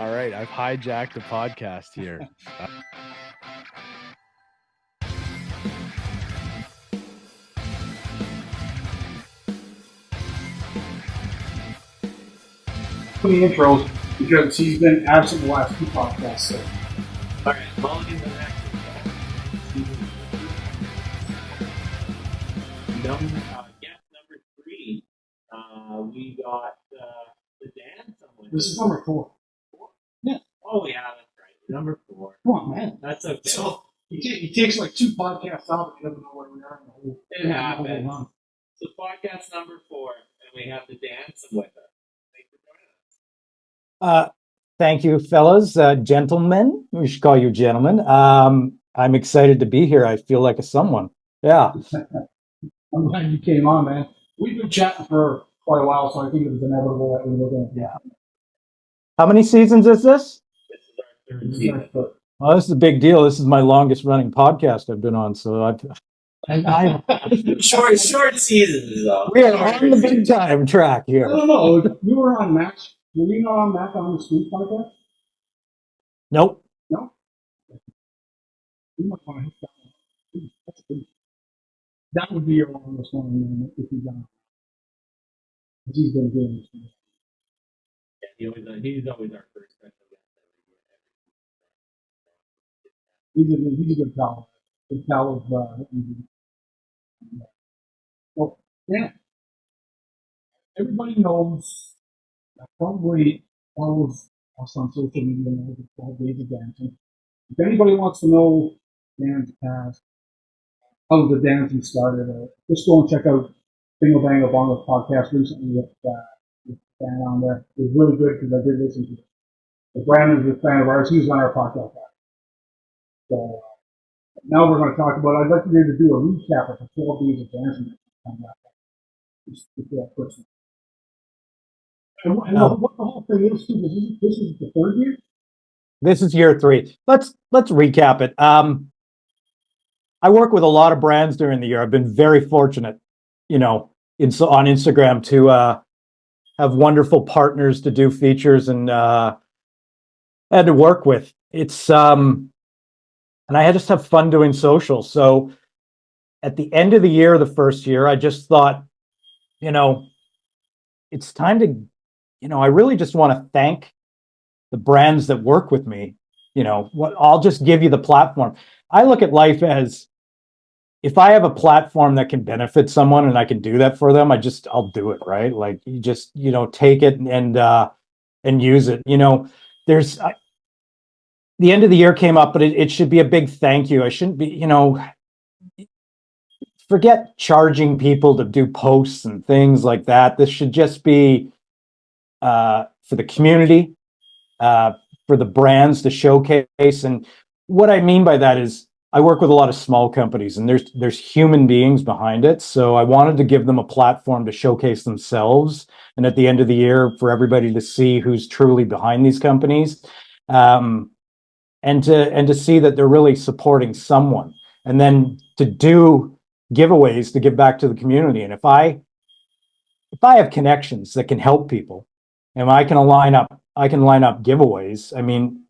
All right, I've hijacked the podcast here. For the intros because he's been absent the last two podcasts. So. All right, Mulligan the next guest number 3. We got the Dansome. This is number 4. Yeah. Oh yeah, that's right. Number 4. Come on, man. That's okay. So he takes like 2 podcasts out, but he doesn't know where we are in the whole. It happens. So podcast number 4, and we have the Dansome with us. Thanks for joining us. Thank you, fellas, gentlemen. We should call you gentlemen. I'm excited to be here. I feel like a someone. Yeah. I'm glad you came on, man. We've been chatting for quite a while, so I think it was inevitable that we were going to. Yeah. How many seasons is this? This is our 3rd season. Well, this is a big deal. This is my longest running podcast I've been on, so short seasons, though. We are on the big time track here. I don't know. You were on Max. Were you not on Max on the Street podcast? Nope. No. You might want to hit that one. That's good. That would be your longest one if you got. He's been doing this. Yeah, he's always our first special guest every year. He's a good pal. Good pal of well, yeah. Everybody knows, probably follows us on social media and knows it's 12 Days of Dancing. If anybody wants to know Dan's past, how the dancing started, just go and check out Bingo Bango Bongo's podcast recently with Dan on there. It was really good because I did listen to it. If Brandon is a fan of ours, he was on our podcast. So now we're going to talk about, I'd like to be able to do a recap of the 12 Days of Dancing. Just to that person. And what the whole thing is, too, this is the 3rd year? This is year 3. Let's recap it. I work with a lot of brands during the year. I've been very fortunate, on Instagram to have wonderful partners to do features and to work with. It's and I just have fun doing social. So at the end of the year, the first year, I just thought, it's time to, I really just want to thank the brands that work with me. I'll just give you the platform. I look at life as, if I have a platform that can benefit someone and I can do that for them, I'll do it, right? Like, you just, take it and use it. There's the end of the year came up, but it should be a big thank you. I shouldn't be, forget charging people to do posts and things like that. This should just be for the community, for the brands to showcase. And what I mean by that is, I work with a lot of small companies, and there's human beings behind it. So I wanted to give them a platform to showcase themselves, and at the end of the year, for everybody to see who's truly behind these companies, and to see that they're really supporting someone, and then to do giveaways to give back to the community. And if I have connections that can help people, and I can line up giveaways, I mean,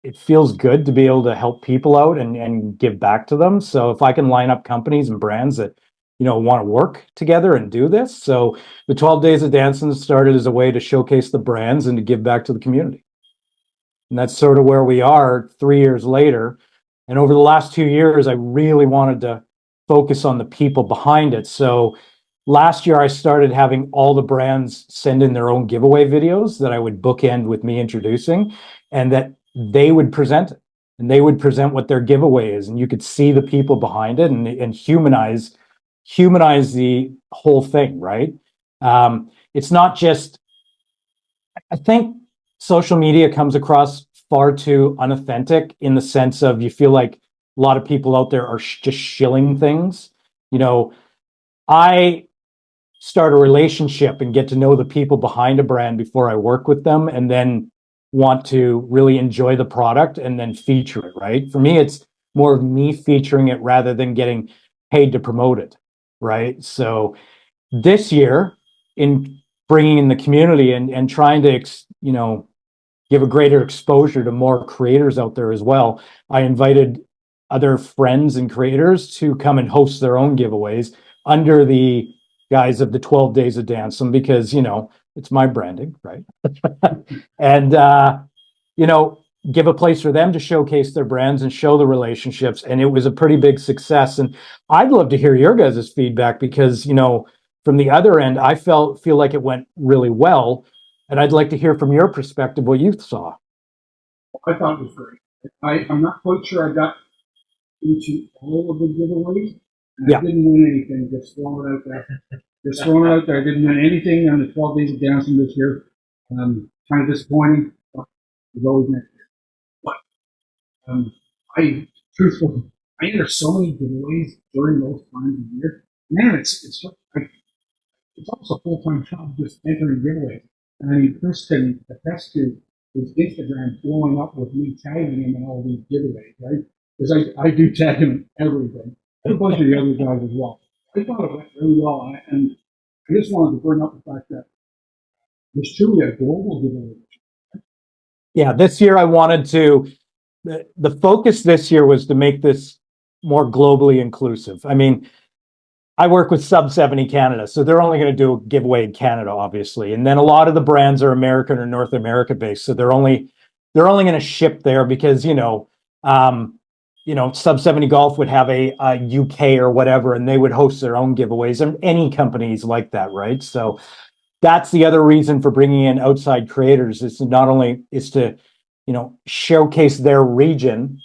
it feels good to be able to help people out and give back to them. So if I can line up companies and brands that, want to work together and do this. So the 12 Days of Dancing started as a way to showcase the brands and to give back to the community. And that's sort of where we are 3 years later. And over the last 2 years, I really wanted to focus on the people behind it. So last year, I started having all the brands send in their own giveaway videos that I would bookend with me introducing, and that they would present it, and they would present what their giveaway is, and you could see the people behind it and humanize the whole thing, right? It's not just, I think social media comes across far too unauthentic, in the sense of, you feel like a lot of people out there are just shilling things. I start a relationship and get to know the people behind a brand before I work with them, and then want to really enjoy the product and then feature it, right? For me, it's more of me featuring it rather than getting paid to promote it, right? So this year, in bringing in the community and trying to, give a greater exposure to more creators out there as well, I invited other friends and creators to come and host their own giveaways under the guise of the 12 days of Dansome, because, you know, it's my branding, right? And, you know, give a place for them to showcase their brands and show the relationships. And it was a pretty big success. And I'd love to hear your guys' feedback, because, you know, from the other end, I feel like it went really well. And I'd like to hear from your perspective what you saw. I thought it was great. I'm not quite sure I got into all of the giveaways. And Yeah. I didn't win anything. Just throwing it out there. Just throwing it out there. I didn't win anything on the 12 days of Dancing this year. Kind of disappointing. But it's always next year. But truthfully, I enter so many giveaways during those times of the year. Man, it's almost a full-time job just entering giveaways. And I mean, Chris can attest to his Instagram blowing up with me tagging him in all these giveaways, right? Because I do tag him in everything. And a bunch of the other guys as well. I thought it went really well. And I just wanted to bring up the fact that there's truly a global giveaway. Yeah, this year I wanted to, the focus this year was to make this more globally inclusive. I mean, I work with Sub 70 Canada, so they're only going to do a giveaway in Canada, obviously. And then a lot of the brands are American or North America based, so they're only going to ship there, because Sub 70 Golf would have a UK or whatever, and they would host their own giveaways, and any companies like that, right? So that's the other reason for bringing in outside creators, is to not only showcase their region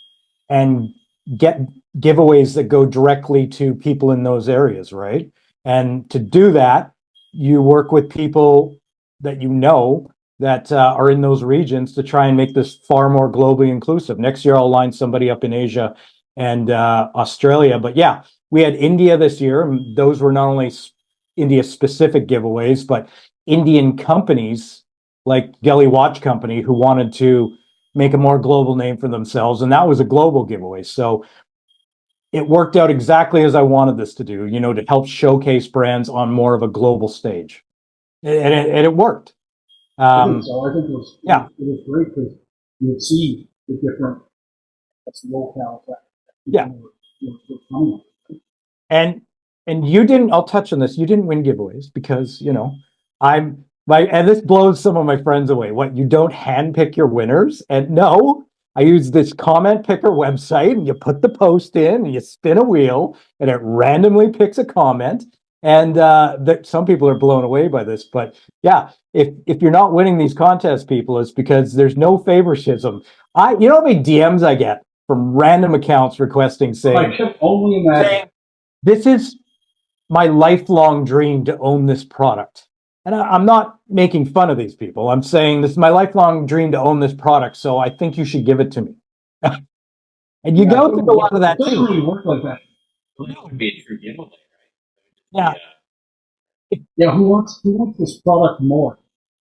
and get giveaways that go directly to people in those areas, right? And to do that, you work with people that you know that are in those regions to try and make this far more globally inclusive. Next year, I'll line somebody up in Asia and Australia. But yeah, we had India this year, and those were not only India-specific giveaways, but Indian companies like Gelly Watch Company who wanted to make a more global name for themselves, and that was a global giveaway. So it worked out exactly as I wanted this to do, to help showcase brands on more of a global stage, and it worked. I think so. I think it was Yeah. It was great because you would see the different locales that Yeah. were coming. And you didn't, I'll touch on this, you didn't win giveaways because, and this blows some of my friends away. What, you don't handpick your winners? And no, I use this comment picker website, and you put the post in and you spin a wheel and it randomly picks a comment. And some people are blown away by this, but yeah, if you're not winning these contests, people, it's because there's no favoritism. How many DMs I get from random accounts requesting, saying, I can only imagine. this is my lifelong dream to own this product. And I'm not making fun of these people. I'm saying this is my lifelong dream to own this product, so I think you should give it to me. And you go through a lot of that too. It doesn't too. really work like that. That would be a true giveaway, Yeah. right? Yeah, who wants this product more?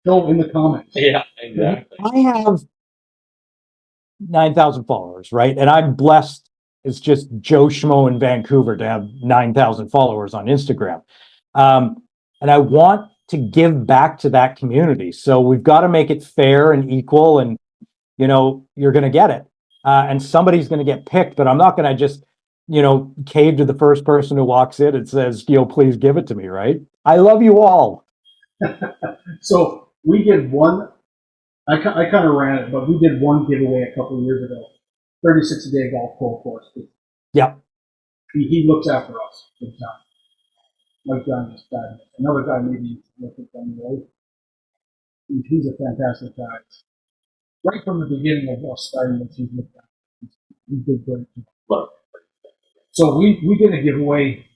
Go in the comments. Yeah, exactly. I have 9,000 followers, right? And I'm blessed as just Joe Schmo in Vancouver to have 9,000 followers on Instagram. And I want to give back to that community. So we've got to make it fair and equal, and, you're going to get it. And somebody's going to get picked, but I'm not going to just, cave to the first person who walks in and says, please give it to me, right? I love you all. So we did one, I kind of ran it, but we did one giveaway a couple of years ago. 36-a-day golf pro course. Yeah. He looks after us big time. Like John just said. Another guy maybe looking down the road. He's a fantastic guy. Right from the beginning of us starting this, he's looked after. He did great. So we did a giveaway,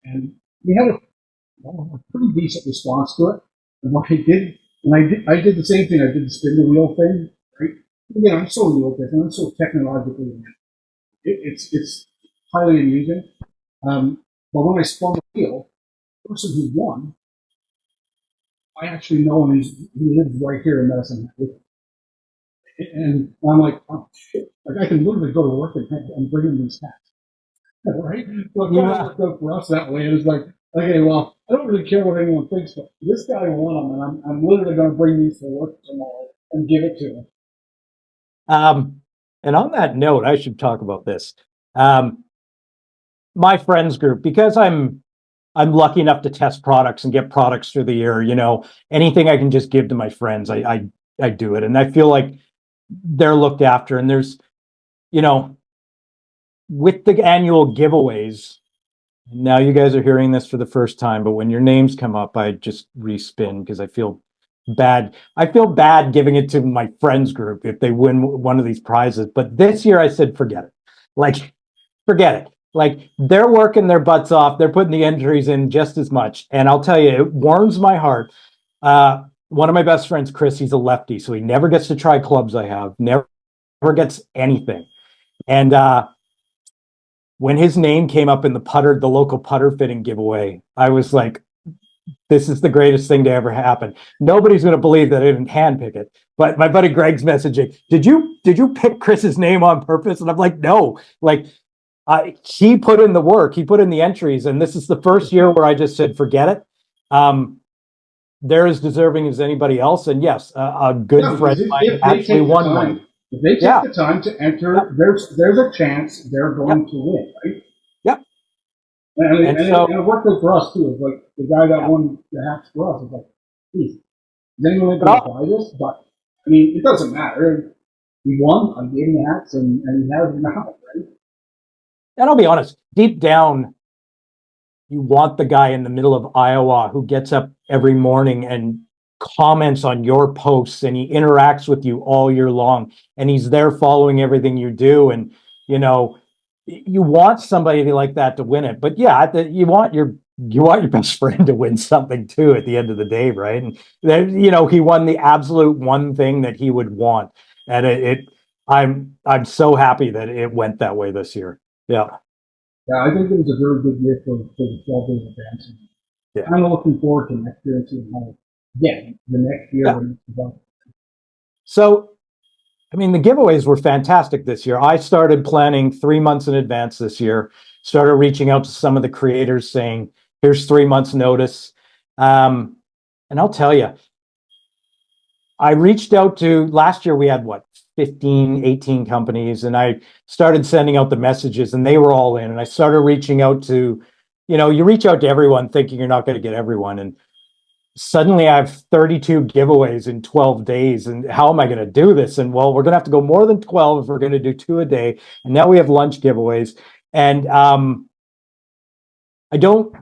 and we had a pretty decent response to it. And what I did the same thing. I did the spin the wheel thing, right? Again, I'm so new at this, and I'm so technologically advanced. It's highly amusing. But when I spun the wheel, the person who won, I actually know him. He lives right here in Medicine Hat. And I'm like, oh shit! Like I can literally go to work and bring him these hats, right? So it kind of worked out for us that way. It was like, okay, well, I don't really care what anyone thinks, but this guy won them, and I'm literally going to bring these to work tomorrow and give it to him. And on that note, I should talk about this. My friends group, because I'm lucky enough to test products and get products through the year, anything I can just give to my friends, I do it. And I feel like they're looked after. And there's, with the annual giveaways, now you guys are hearing this for the first time, but when your names come up, I just respin because I feel bad. I feel bad giving it to my friends group if they win one of these prizes. But this year I said, forget it. Like, forget it. Like, they're working their butts off. They're putting the entries in just as much. And I'll tell you, it warms my heart. One of my best friends, Chris, he's a lefty, so he never gets to try clubs I have, never gets anything. And when his name came up in the local putter fitting giveaway, I was like, this is the greatest thing to ever happen. Nobody's going to believe that I didn't handpick it. But my buddy Greg's messaging, did you pick Chris's name on purpose? And I'm like, no. Like, he put in the work. He put in the entries. And this is the first year where I just said, forget it. They're as deserving as anybody else. And yes, a good friend of mine actually won one. If they take the time to enter, there's a chance they're going to win, right? Yep. And it worked out for us too. It's like the guy that won the hats for us. It's like, geez, is anyone going to buy this? But I mean, it doesn't matter. He won. I gave him the hats, and he has them out, right? And I'll be honest, deep down, you want the guy in the middle of Iowa who gets up every morning and comments on your posts, and he interacts with you all year long, and he's there following everything you do. And, you want somebody like that to win it. But yeah, you want your best friend to win something too at the end of the day, right? And then, he won the absolute one thing that he would want. And I'm so happy that it went that way this year. Yeah. Yeah, I think it was a very good year for the 12 days of dancing. Yeah. I'm looking forward to next year and seeing how, the next year. Yeah. So, I mean, the giveaways were fantastic this year. I started planning 3 months in advance this year, started reaching out to some of the creators saying, here's 3 months notice. And I'll tell you, I reached out to, last year we had 15, 18 companies, and I started sending out the messages and they were all in. And I started reaching out to, you reach out to everyone thinking you're not going to get everyone. And suddenly I have 32 giveaways in 12 days. And how am I going to do this? And well, we're going to have to go more than 12 if we're going to do 2 a day. And now we have lunch giveaways. And I don't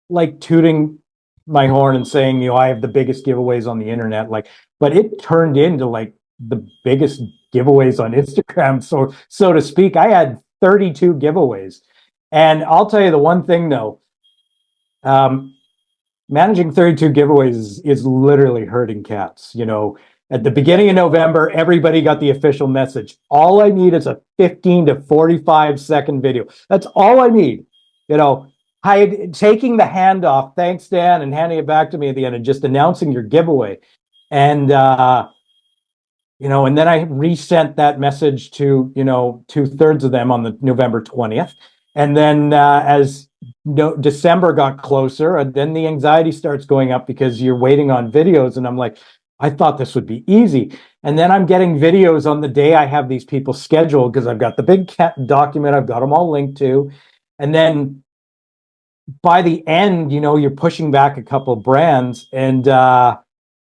like tooting my horn and saying, I have the biggest giveaways on the internet, but it turned into the biggest giveaways on Instagram, so to speak. I had 32 giveaways. And I'll tell you the one thing though, managing 32 giveaways is literally herding cats. At the beginning of November, everybody got the official message. All I need is a 15 to 45 second video. That's all I need. Taking the handoff, thanks Dan, and handing it back to me at the end and just announcing your giveaway. And and then I resent that message to 2/3 of them on the November 20th. And then as December got closer, and then the anxiety starts going up because you're waiting on videos. And I'm like, I thought this would be easy. And then I'm getting videos on the day I have these people scheduled because I've got the big document, I've got them all linked to. And then by the end, you're pushing back a couple brands. And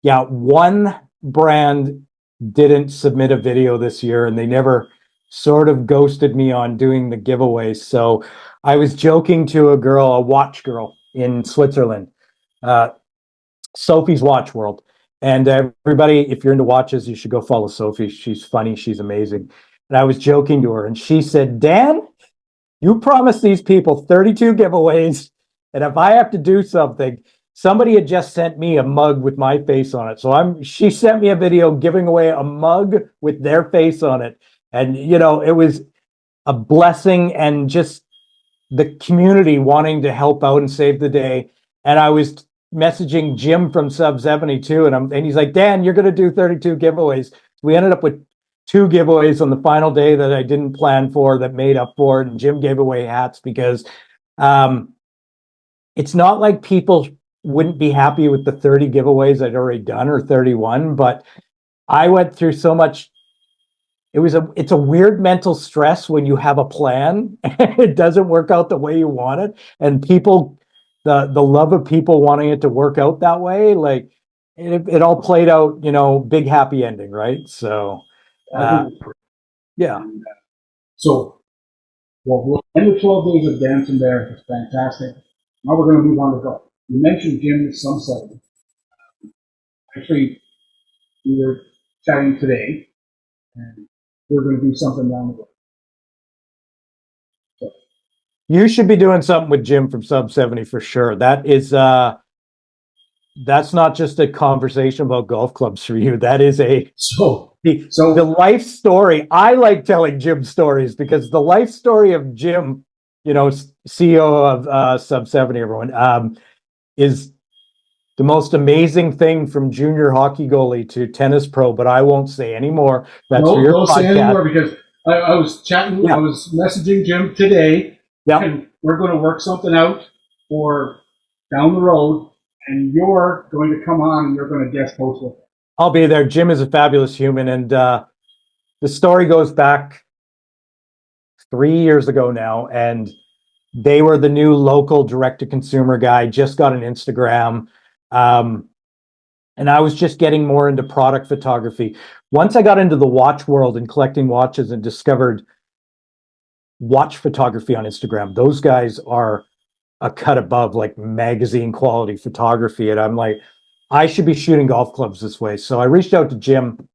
one brand didn't submit a video this year, and they never sort of ghosted me on doing the giveaways. So I was joking to a watch girl in Switzerland, Sophie's Watch World. And everybody, if you're into watches, you should go follow Sophie. She's funny. She's amazing. And I was joking to her, and she said, Dan, you promised these people 32 giveaways. And if I have to do something, somebody had just sent me a mug with my face on it. So she sent me a video giving away a mug with their face on it. And, it was a blessing, and just the community wanting to help out and save the day. And I was messaging Jim from Sub 72, and he's like, Dan, you're going to do 32 giveaways. We ended up with 2 giveaways on the final day that I didn't plan for that made up for it. And Jim gave away hats because it's not like people wouldn't be happy with the 30 giveaways I'd already done, or 31, but I went through so much. It's a weird mental stress when you have a plan and it doesn't work out the way you want it. And people, the love of people wanting it to work out that way, like it all played out, big happy ending, right? So, yeah. So, well, we'll end the 12 days of dancing there. It's fantastic. Now we're going to move on to golf. You mentioned Jim some setting. Actually, we were chatting today, and we're going to do something down the road. So, You should be doing something with Jim from Sub 70 for sure. That's not just a conversation about golf clubs for you. That is the life story. I like telling Jim stories because the life story of Jim, CEO of Sub 70, everyone, is the most amazing thing from junior hockey goalie to tennis pro, but I won't say any more. That's for your don't podcast. say any more because I was chatting, I was messaging Jim today, and we're going to work something out for down the road, and you're going to come on and you're going to guest host with it. I'll be there. Jim is a fabulous human, and the story goes back 3 years ago now, and they were the new local direct-to-consumer guy, just got an Instagram. And I was just getting more into product photography. Once I got into the watch world and collecting watches and discovered watch photography on Instagram, those guys are a cut above, like magazine quality photography. And I'm like, I should be shooting golf clubs this way. So I reached out to Jim.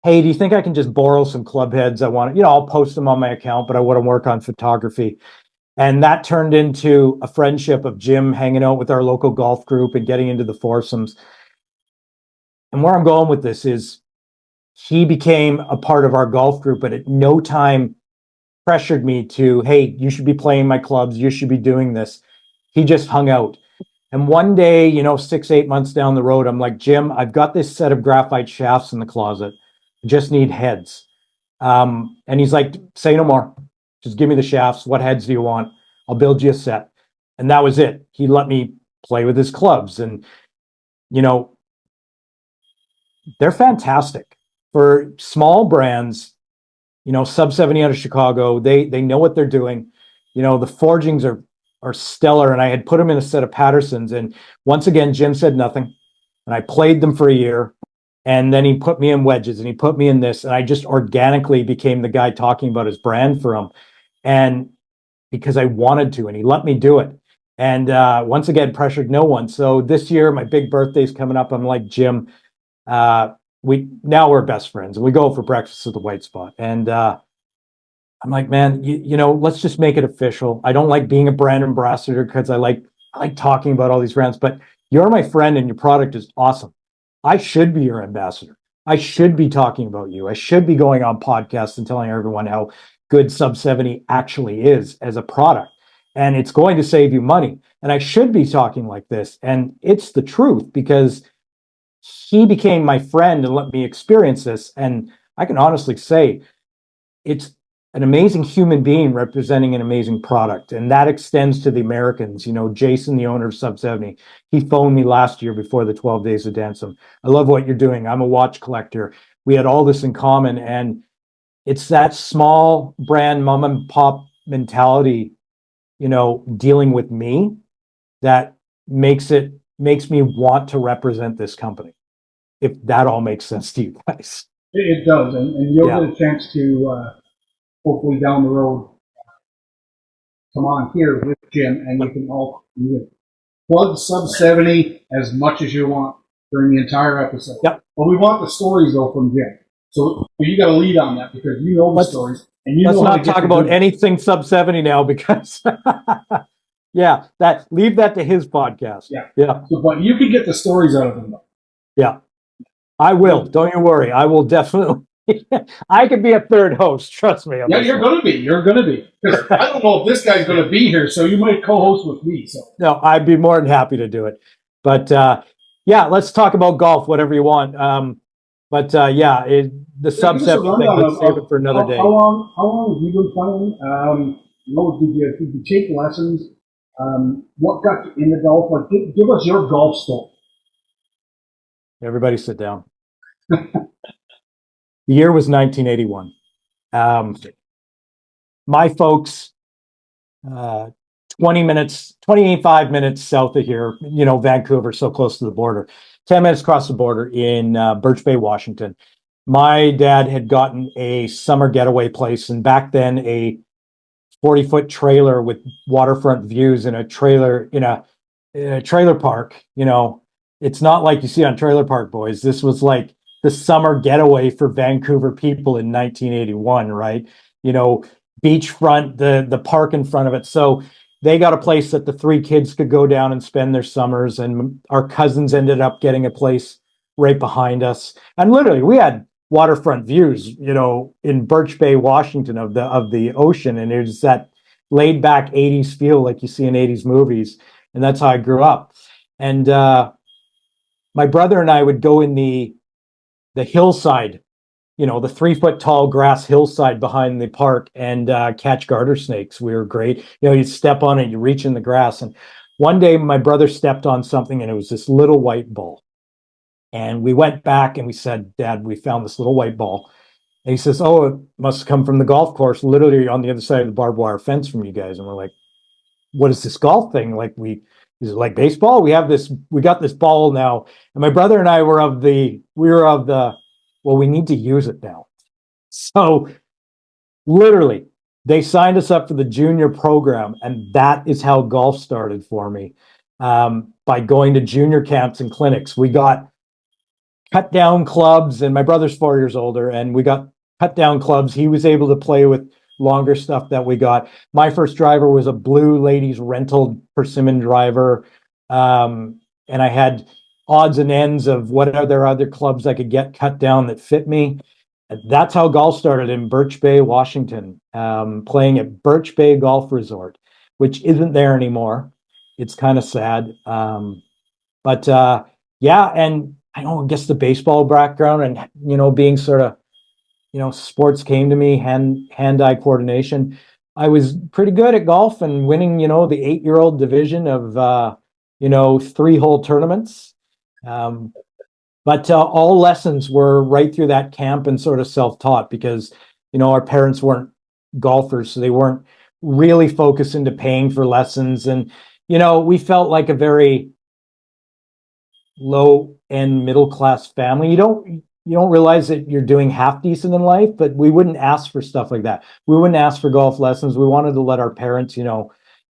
Hey, do you think I can just borrow some club heads? I want to, I'll post them on my account, but I want to work on photography. And that turned into a friendship of Jim hanging out with our local golf group and getting into the foursomes. And where I'm going with this is he became a part of our golf group, but at no time pressured me to, hey, you should be playing my clubs. You should be doing this. He just hung out. And one day, 6-8 months down the road, I'm like, Jim, I've got this set of graphite shafts in the closet. I just need heads. And he's like, say no more. Just give me the shafts. What heads do you want? I'll build you a set. And that was it. He let me play with his clubs. And, they're fantastic for small brands, Sub 70 out of Chicago. They know what they're doing. The forgings are stellar. And I had put them in a set of Pattersons. And once again, Jim said nothing. And I played them for a year. And then he put me in wedges and he put me in this. And I just organically became the guy talking about his brand for him. And because I wanted to, and he let me do it. And once again, pressured no one. So this year, my big birthday's coming up. I'm like, Jim, we're best friends and we go for breakfast at the White Spot. And I'm like, man, let's just make it official. I don't like being a brand ambassador because I like talking about all these brands, but you're my friend and your product is awesome. I should be your ambassador. I should be talking about you. I should be going on podcasts and telling everyone how good Sub 70 actually is as a product. And it's going to save you money. And I should be talking like this. And it's the truth because he became my friend and let me experience this. And I can honestly say it's an amazing human being representing an amazing product. And that extends to the Americans. Jason, the owner of Sub 70, he phoned me last year before the 12 days of Dansome. I love what you're doing. I'm a watch collector. We had all this in common. And it's that small brand mom and pop mentality, dealing with me that makes me want to represent this company. If that all makes sense to you guys. It does. And you'll get a chance to, hopefully down the road, come on here with Jim and you can plug Sub 70 as much as you want during the entire episode. Yep. But we want the stories though from Jim. So you got to lead on that because you know the stories and you let's know not talk about anything Sub 70 now because leave that to his podcast. Yeah. So, but you can get the stories out of them though. Yeah. I will. Don't you worry. I will definitely. I could be a third host. Trust me. Yeah, you're going to be. You're going to be. Because I don't know if this guy's going to be here, so you might co-host with me. So no, I'd be more than happy to do it. But let's talk about golf, whatever you want. The Sub 70 thing. Let's save it for another day. How long have you been playing? Did you take lessons? What got you into golf? Like, give us your golf story. Everybody sit down. The year was 1981. My folks, 25 minutes south of here, Vancouver, so close to the border, 10 minutes across the border in Birch Bay, Washington. My dad had gotten a summer getaway place, and back then a 40-foot trailer with waterfront views in a trailer park. It's not like you see on Trailer Park Boys. This was like the summer getaway for Vancouver people in 1981, right? Beachfront, the park in front of it. So they got a place that the three kids could go down and spend their summers, and our cousins ended up getting a place right behind us. And literally, we had waterfront views, in Birch Bay, Washington, of the ocean, and it was that laid back 80s feel like you see in 80s movies. And that's how I grew up. And my brother and I would go in the hillside, the 3-foot tall grass hillside behind the park, and catch garter snakes. We were great. You step on it, you reach in the grass. And one day my brother stepped on something, and it was this little white ball. And we went back and we said, Dad, we found this little white ball. And he says, oh, it must come from the golf course, literally on the other side of the barbed wire fence from you guys. And we're like, what is this golf thing? Is it like baseball? We got this ball now. And my brother and I were of the, well, we need to use it now. So literally, they signed us up for the junior program. And that is how golf started for me. By going to junior camps and clinics. We got cut down clubs, and my brother's 4 years older, and we got cut down clubs. He was able to play with longer stuff that we got. My first driver was a blue ladies rental persimmon driver. And I had odds and ends of what other clubs I could get cut down that fit me. That's how golf started in Birch Bay, Washington, playing at Birch Bay Golf Resort, which isn't there anymore. It's kind of sad. But yeah, and I guess the baseball background and, being sort of, sports came to me, hand-eye coordination. I was pretty good at golf and winning, the 8-year-old division of, 3-hole tournaments. But all lessons were right through that camp and sort of self-taught because, our parents weren't golfers, so they weren't really focused into paying for lessons. And, we felt like a very low-end middle-class family. You don't realize that you're doing half decent in life, but we wouldn't ask for stuff like that. We wouldn't ask for golf lessons. We wanted to let our parents,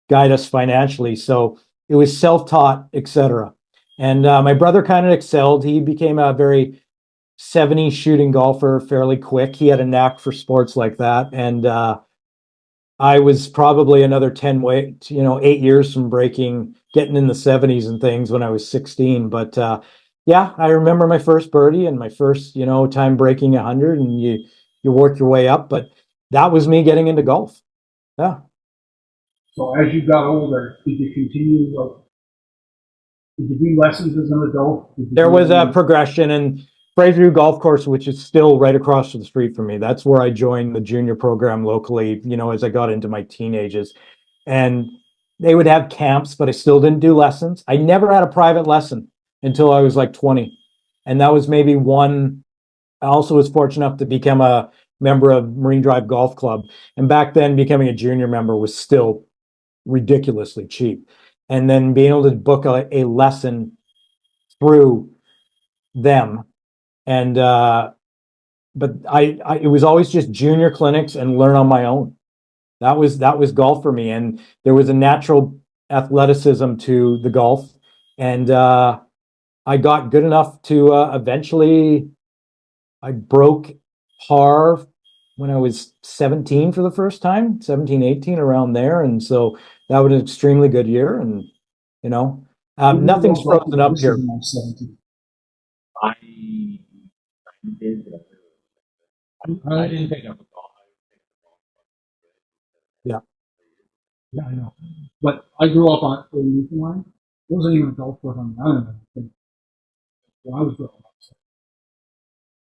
guide us financially. So it was self-taught, etc. And my brother kind of excelled. He became a very 70 shooting golfer fairly quick. He had a knack for sports like that. And I was probably another 8 years from getting in the 70s and things when I was 16. But yeah, I remember my first birdie and my first, time breaking 100, and you work your way up. But that was me getting into golf. Yeah. So as you got older, did you continue, did you do lessons as an adult? There was a progression, and Fraserview Golf Course, which is still right across the street from me. That's where I joined the junior program locally, as I got into my teenagers. And they would have camps, but I still didn't do lessons. I never had a private lesson until I was like 20. And that was maybe one. I also was fortunate enough to become a member of Marine Drive Golf Club. And back then, becoming a junior member was still ridiculously cheap. And then being able to book a lesson through them. And but it was always just junior clinics and learn on my own. That was golf for me, and there was a natural athleticism to the golf, and I got good enough to eventually I broke par when I was 17 for the first time, 17, 18, around there, and so that was an extremely good year, and nothing's frozen up here. I did. I didn't pick up a golf. Yeah, I know. But I grew up on Newfoundland. There wasn't even a golf course on the island. When I was growing up. So.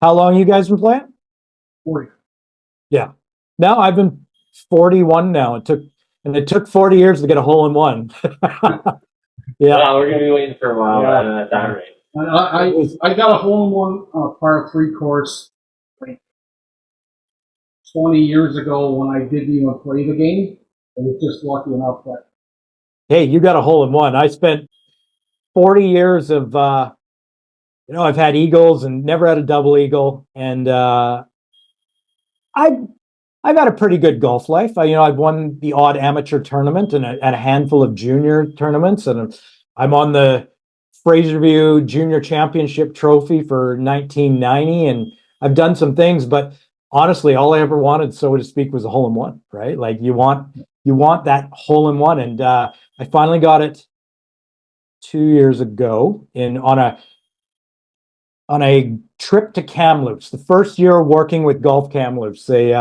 How long you guys been playing? 40. Yeah. Now I've been 41 now. It took 40 years to get a hole in one. Yeah. Well, we're gonna be waiting for a while at that rate. And I got a hole in one par 3 course 20 years ago when I didn't even play the game. I was just lucky enough that. Hey, you got a hole in one. I spent 40 years of, I've had eagles and never had a double eagle. And I've had a pretty good golf life. I've won the odd amateur tournament and a handful of junior tournaments. And I'm on the Fraserview Junior Championship trophy for 1990. And I've done some things, but honestly, all I ever wanted, so to speak, was a hole in one, right? Like you want that hole in one. And I finally got it 2 years ago on a trip to Kamloops. The first year working with Golf Kamloops, they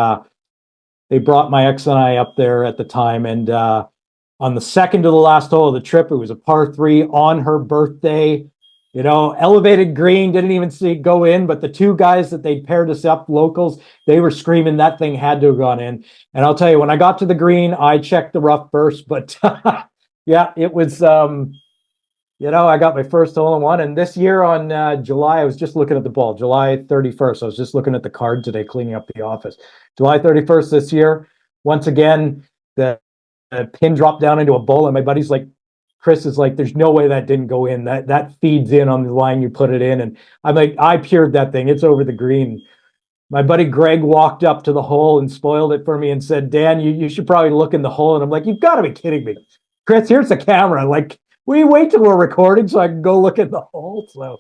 brought my ex and I up there at the time, and on the second to the last hole of the trip, it was a par 3 on her birthday. Elevated green, didn't even see it go in, but the two guys that they paired us up, locals, they were screaming that thing had to have gone in. And I'll tell you, when I got to the green, I checked the rough first, but yeah, it was. I got my first hole in one. And this year on July, I was just looking at the ball, July 31st. I was just looking at the card today, cleaning up the office. July 31st this year, once again, the pin dropped down into a bowl. And my buddy's like, Chris is like, there's no way that didn't go in. That feeds in on the line you put it in. And I'm like, I pured that thing. It's over the green. My buddy Greg walked up to the hole and spoiled it for me and said, Dan, you should probably look in the hole. And I'm like, you've got to be kidding me. Chris, here's the camera. Like, we wait till we're recording so I can go look at the hole. So,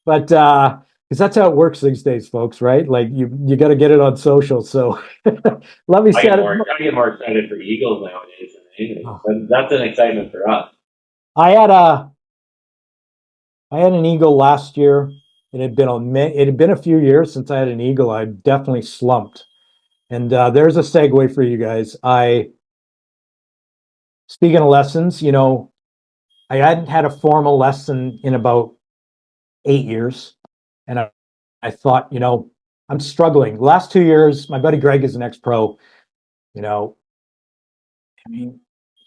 but because that's how it works these days, folks, right? Like you got to get it on social. So let me say, I get more excited for Eagles nowadays than anything. Oh. That's an excitement for us. I had an eagle last year. It had been a few years since I had an eagle. I definitely slumped, and there's a segue for you guys. Speaking of lessons, I hadn't had a formal lesson in about 8 years. And I thought, I'm struggling. The last 2 years, my buddy Greg is an ex-pro.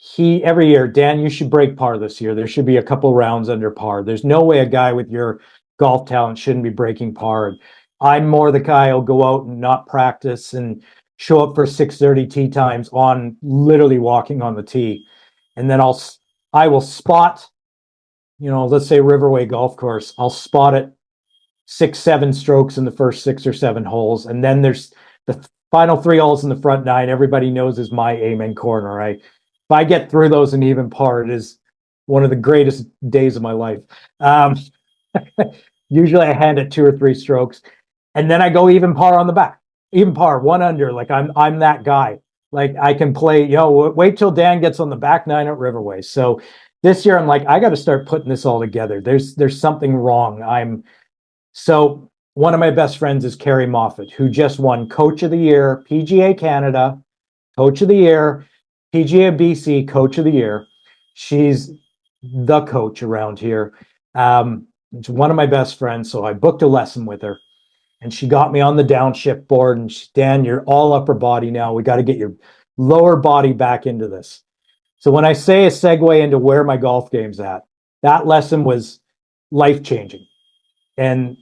He every year, Dan, you should break par this year. There should be a couple rounds under par. There's no way a guy with your golf talent shouldn't be breaking par. And I'm more the guy who'll go out and not practice and show up for 6:30 tee times on literally walking on the tee. And then I will spot, let's say Riverway Golf Course. I'll spot it 6-7 strokes in the first 6 or 7 holes. And then there's the final 3 holes in the front 9. Everybody knows is my amen corner, right? If I get through those in even par, it is one of the greatest days of my life. Usually I hand it 2 or 3 strokes. And then I go even par on the back. Even par, 1 under. Like I'm that guy. Like I can play, wait till Dan gets on the back 9 at Riverway. So this year I'm like, I got to start putting this all together. There's something wrong. So one of my best friends is Carrie Moffat, who just won Coach of the Year, PGA Canada, Coach of the Year, PGA BC, Coach of the Year. She's the coach around here. It's one of my best friends. So I booked a lesson with her. And she got me on the downshift board and Dan, you're all upper body now. We got to get your lower body back into this. So when I say a segue into where my golf game's at, that lesson was life-changing. And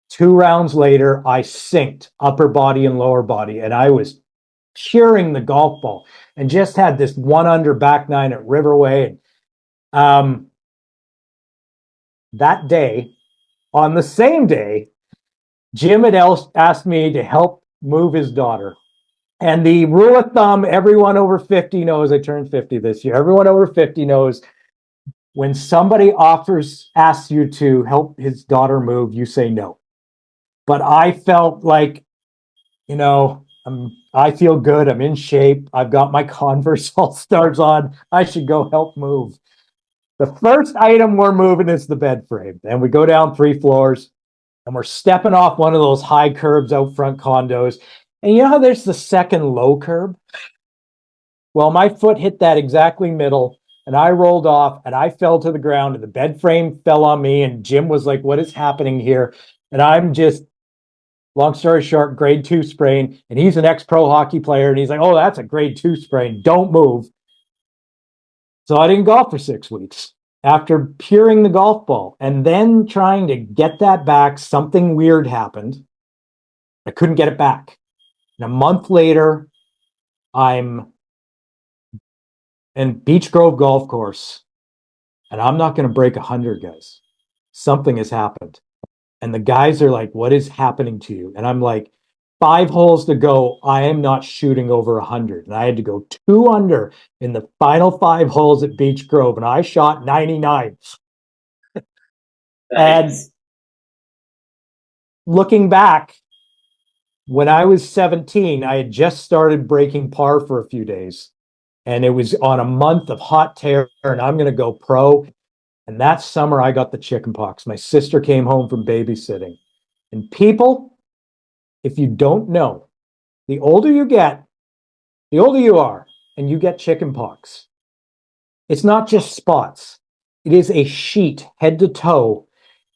2 rounds later, I synced upper body and lower body, and I was curing the golf ball and just had this 1 under back 9 at Riverway. That day, on the same day, Jim had asked me to help move his daughter. And the rule of thumb, everyone over 50 knows, I turned 50 this year. Everyone over 50 knows when somebody asks you to help his daughter move, you say no. But I felt like, I feel good. I'm in shape. I've got my Converse All-Stars on. I should go help move. The first item we're moving is the bed frame. And we go down 3 floors. And we're stepping off one of those high curbs out front condos. And you know how there's the second low curb? Well, my foot hit that exactly middle, and I rolled off, and I fell to the ground, and the bed frame fell on me, and Jim was like, what is happening here? And I'm just, long story short, grade 2 sprain, and he's an ex-pro hockey player, and he's like, oh, that's a grade 2 sprain. Don't move. So I didn't golf for 6 weeks. After puring the golf ball and then trying to get that back, something weird happened. I couldn't get it back. And a month later, I'm in Beach Grove Golf Course, and I'm not going to break 100, guys. Something has happened. And the guys are like, what is happening to you? And I'm like, 5 holes to go. I am not shooting over 100. And I had to go 2 under in the final 5 holes at Beach Grove. And I shot 99. And looking back, when I was 17, I had just started breaking par for a few days. And it was on a month of hot tear, and I'm going to go pro. And that summer, I got the chicken pox. My sister came home from babysitting. And people, if you don't know, the older you get, the older you are, and you get chicken pox, it's not just spots. It is a sheet, head to toe,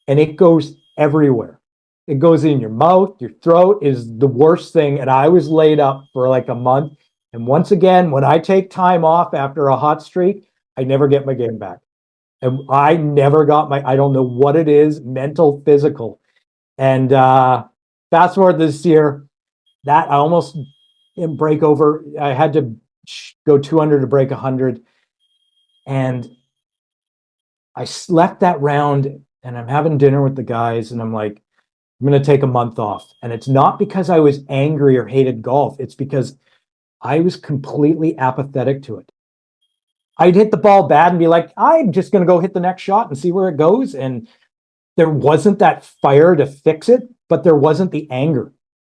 and it goes everywhere. It goes in your mouth, your throat is the worst thing. And I was laid up for like a month. And once again, when I take time off after a hot streak, I never get my game back. And I never got I don't know what it is, mental, physical. And fast forward this year, that I almost didn't break over. I had to go 200 to break 100. And I left that round, and I'm having dinner with the guys, and I'm like, I'm going to take a month off. And it's not because I was angry or hated golf. It's because I was completely apathetic to it. I'd hit the ball bad and be like, I'm just going to go hit the next shot and see where it goes. And there wasn't that fire to fix it, but there wasn't the anger.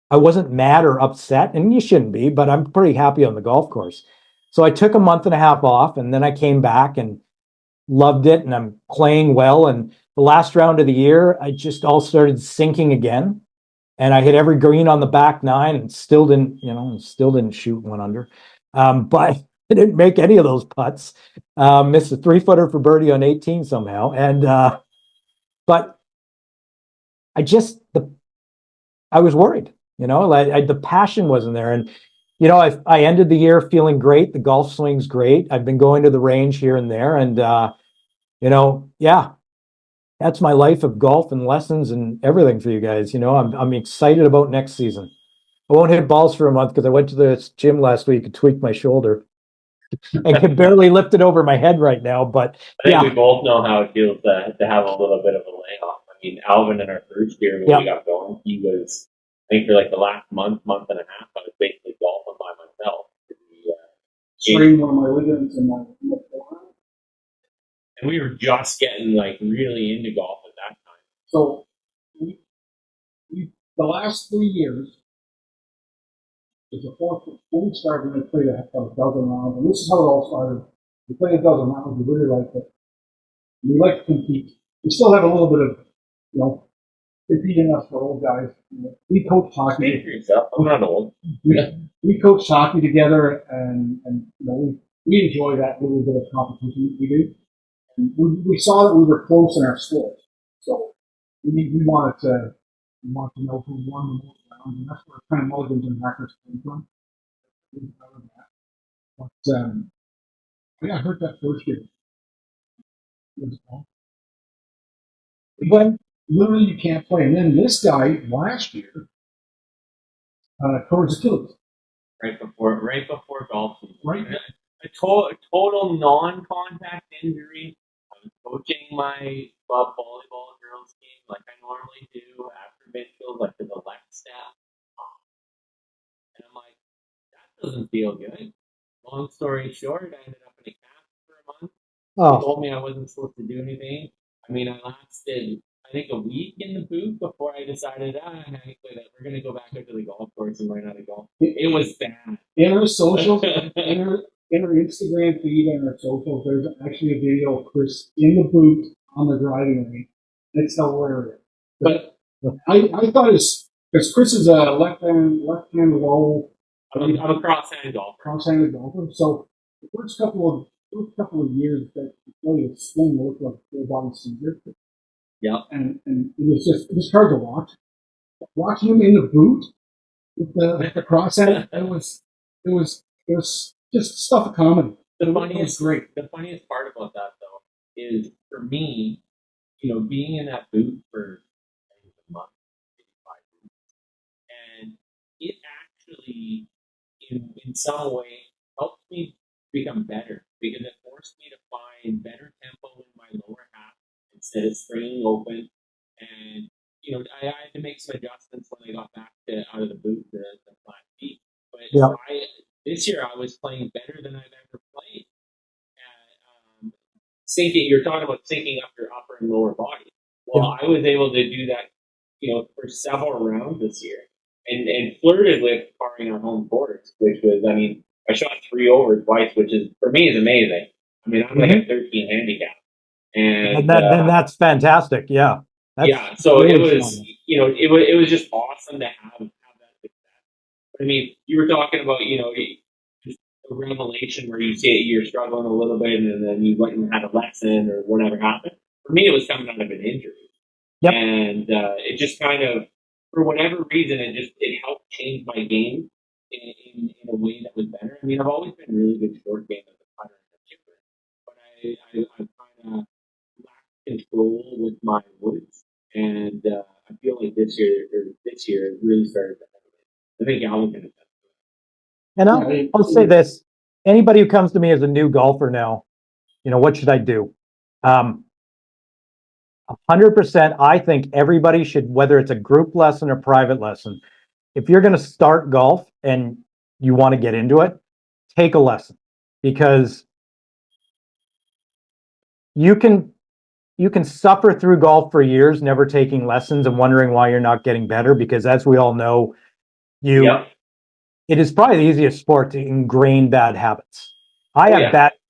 I wasn't mad or upset, and you shouldn't be, but I'm pretty happy on the golf course. So I took a month and a half off, and then I came back and loved it, and I'm playing well. And the last round of the year, I just all started sinking again. And I hit every green on the back 9 and still didn't shoot 1 under. But I didn't make any of those putts. Missed a 3-footer for birdie on 18 somehow. And but I was worried, like the passion wasn't there. And I ended the year feeling great. The golf swing's great. I've been going to the range here and there, and yeah, that's my life of golf and lessons and everything for you guys. I'm excited about next season. I won't hit balls for a month because I went to the gym last week and tweaked my shoulder and can barely lift it over my head right now. But I think we both know how it feels to have a little bit of a layoff. I mean, Alvin in our first year when we got going, he was, I think for like the last month and a half, I was basically golfing by myself. Strained one of my ligaments in my forearm. And we were just getting like really into golf at that time. So the last 3 years, is the fourth. When we started, we played a dozen rounds, and this is how it all started. We played a dozen rounds. We really liked it. We like to compete. We still have a little bit of, competing us for old guys. We coach hockey. Speak for yourself. I'm not old. We coach hockey together, and we enjoy that little bit of competition we do. And we saw that we were close in our sports, so we wanted to know who won the most rounds, and that's where kind of mulligans and hackers came from. But I got hurt that first year. When literally you can't play. And then this guy last year tore his Achilles. Right before golf season. Right. A total non-contact injury. I was coaching my club volleyball girls team like I normally do after midfield, like to the left staff. And I'm like, that doesn't feel good. Long story short, I ended up in a cast for a month. They told me I wasn't supposed to do anything. I mean, I lasted, I think, a week in the boot before I decided, we're going to go back out to the golf course and learn how to golf. It was bad. In our socials, in our Instagram feed and our socials, there's actually a video of Chris in the boot on the driving range. It's hilarious. But I thought because Chris is a left-hand low. I'm a cross-handed golfer. Cross-handed golfer. So the first couple of years that he played, his swing looked like full body Caesar. Yeah. And it was hard to watch. Watching him in the boot with the crosshand, it was just stuff of comedy. The funniest part about that though is for me, being in that boot for a month, 5 weeks, and it actually, in some way, helped me become better because it forced me to find better tempo in my lower half instead of stringing open. And I had to make some adjustments when I got back to out of the boot, the flat feet. But Yeah. this year I was playing better than I've ever played. Syncing, you're talking about syncing up your upper and lower body. Well, I was able to do that, for several rounds this year, and flirted with parring on home courts, which was, I shot 3 over twice, which is for me is amazing. I'm like a 13 handicap, and then that's fantastic. Yeah. yeah. So really it was, strong. it was just awesome to have that success. But you were talking about, just a revelation where you see you're struggling a little bit, and then you went and had a lesson or whatever happened. For me, it was coming out of an injury. Yep. And it just kind of, for whatever reason, it helped change my game in a way that was better. I've always been really good short game as a putter and a chipper, but I kind of lacked control with my woods, and I feel like this year it really started to happen. I think Alvin can attest to And I'll say this: anybody who comes to me as a new golfer now, what should I do? 100%, I think everybody should, whether it's a group lesson or private lesson, if you're going to start golf and you want to get into it, take a lesson, because you can suffer through golf for years never taking lessons and wondering why you're not getting better, because as we all know, Yep. it is probably the easiest sport to ingrain bad habits. I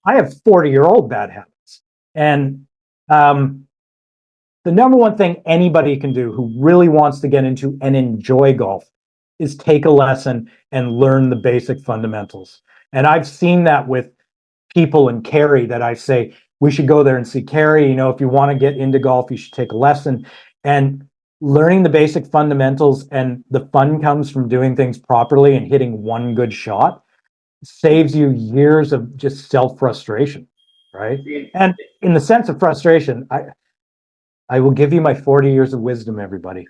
have 40-year-old bad habits, and the number one thing anybody can do who really wants to get into and enjoy golf is take a lesson and learn the basic fundamentals. And I've seen that with people in Cary that I say, we should go there and see Cary. If you want to get into golf, you should take a lesson. And learning the basic fundamentals, and the fun comes from doing things properly and hitting one good shot, saves you years of just self-frustration, right? And in the sense of frustration, I will give you my 40 years of wisdom, everybody.